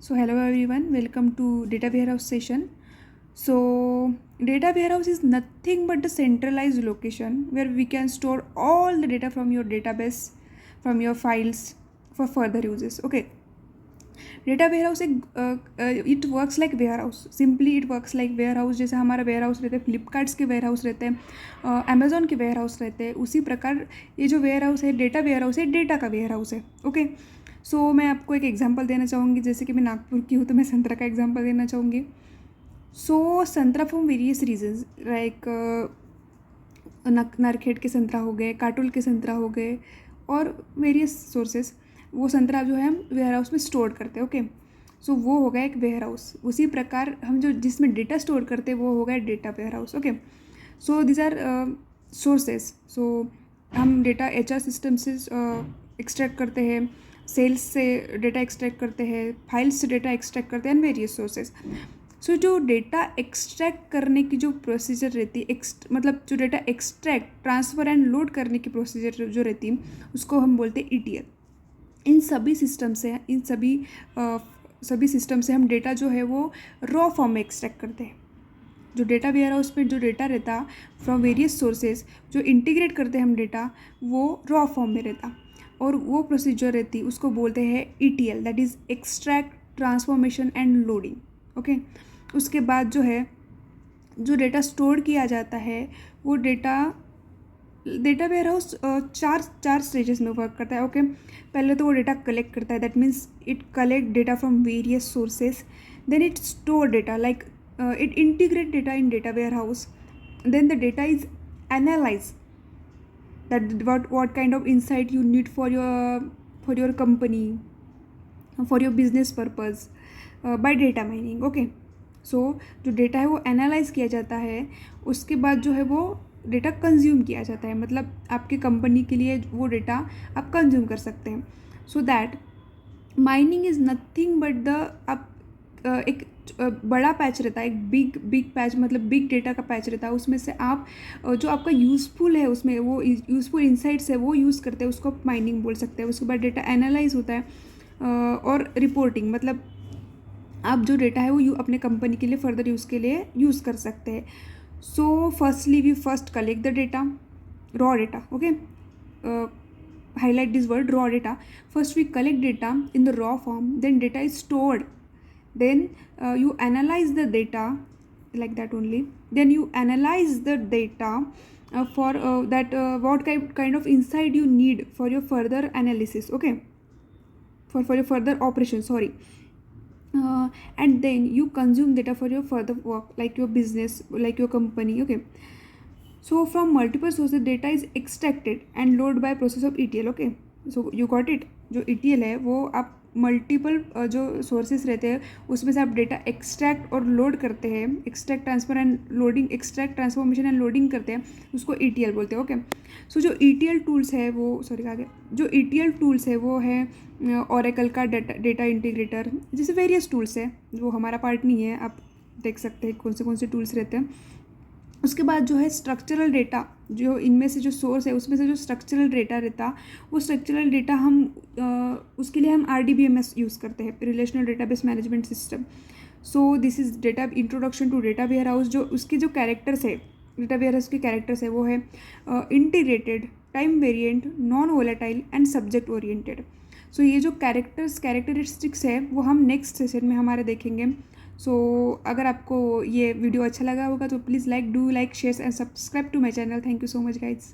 So hello everyone, welcome to data warehouse session. So data warehouse is nothing but the centralized location where we can store all the data from your database, from your files for further uses. Okay. Data warehouse एक it works like warehouse. Simply it works like warehouse. जैसे हमारा ware house रहते हैं, Flipkart's के ware house रहते हैं, Amazon के ware house रहते हैं, उसी प्रकार ये जो वेयर हाउस है डेटा वेयर हाउस है, डेटा का वेयर हाउस है. ओके. सो मैं आपको एक एग्जांपल देना चाहूँगी. जैसे कि मैं नागपुर की हूँ तो मैं संतरा का एग्जांपल देना चाहूँगी. सो संतरा from various regions like Narkhed के संतरा हो गए, काटोल के संतरा हो गए और वेरियस सोर्सेस. वो संतरा जो है हम वेयर हाउस में स्टोर करते हैं. ओके. सो वो हो गया एक वेयर हाउस. उसी प्रकार हम जो जिसमें डेटा स्टोर करते हैं वो हो गया data warehouse. Okay. So these are sources. So हम डेटा HR सिस्टम से एक्सट्रैक्ट करते हैं, सेल्स से डेटा एक्सट्रैक्ट करते हैं, फाइल्स से डेटा एक्सट्रैक्ट करते हैं एंड वेरियस सोर्सेज. सो जो डेटा एक्सट्रैक्ट करने की जो प्रोसीजर रहती है, मतलब जो data extract, transfer and load करने की प्रोसीजर जो रहती है उसको हम बोलते हैं ETL. इन सभी सिस्टम से सभी सिस्टम से हम डेटा जो है वो रॉ फॉर्म में एक्सट्रैक्ट करते हैं. जो डेटा वेयर हाउस में जो डेटा रहता फ्रॉम वेरियस सोर्सेज, जो इंटीग्रेट करते हैं हम डेटा, वो रॉ फॉर्म में रहता. और वो प्रोसीजर रहती उसको बोलते हैं ETL, that is extract, transformation and loading. Okay. उसके बाद जो है जो डेटा स्टोर किया जाता है वो डेटा वेयर हाउस चार स्टेजेस में वर्क करता है. ओके. पहले तो वो डेटा कलेक्ट करता है, that means it collect data from various sources. Then it store data, like it integrate data in data warehouse. Then the data is analyzed, that what kind of insight you need for your company, for your business purpose, by data mining. Okay. So जो data है वो analyse किया जाता है. उसके बाद जो है वो डेटा कंज्यूम किया जाता है, मतलब आपके कंपनी के लिए वो डेटा आप कंज्यूम कर सकते हैं. So that mining is nothing but the आप एक बड़ा पैच रहता है, एक बिग पैच, मतलब बिग डेटा का पैच रहता है. उसमें से आप जो आपका यूज़फुल है, उसमें वो यूज़फुल इंसाइट्स है वो यूज़ करते हैं, उसको आप माइनिंग बोल सकते हैं. उसके बाद डेटा एनालाइज होता है और रिपोर्टिंग, मतलब आप जो डेटा है वो अपने कंपनी के लिए फर्दर यूज़ के लिए यूज़ कर सकते हैं. So firstly we first collect the data, raw data. Okay. highlight this word, raw data. First we collect data in the raw form, then data is stored. Then you analyze the data like that only. Then you analyze the data for that what kind of insight you need for your further analysis. Okay. For your further operation, sorry. And then you consume data for your further work, like your business, like your company. Okay. So from multiple sources data is extracted and loaded by process of ETL. Okay. So you got it. जो ETL है वो आप multiple जो sources रहते हैं उसमें से आप डेटा एक्सट्रैक्ट और लोड करते हैं, extract transfer and loading, extract transformation and loading करते हैं, उसको ETL बोलते हैं. ओके. सो जो ETL टूल्स है वो आगे जो ETL टूल्स है वो है ओरेकल का डेटा इंटीग्रेटर. जैसे वेरियस टूल्स है, वो हमारा पार्ट नहीं है, आप देख सकते हैं कौन से टूल्स रहते हैं. उसके बाद जो है स्ट्रक्चरल डेटा, जो इनमें से जो सोर्स है उसमें से जो स्ट्रक्चरल डेटा रहता, वो स्ट्रक्चरल डेटा हम उसके लिए हम RDBMS यूज़ करते हैं, relational database management system. So this is data introduction to data warehouse. जो उसके जो कैरेक्टर्स है, डेटा वेयर हाउस के कैरेक्टर्स है वो है integrated, time variant, non volatile and subject oriented. So ये जो कैरेक्टरिस्टिक्स है वो हम नेक्स्ट सेशन में हमारे देखेंगे. सो अगर आपको ये वीडियो अच्छा लगा होगा तो please like, do like, share and subscribe to my channel. Thank you so much guys.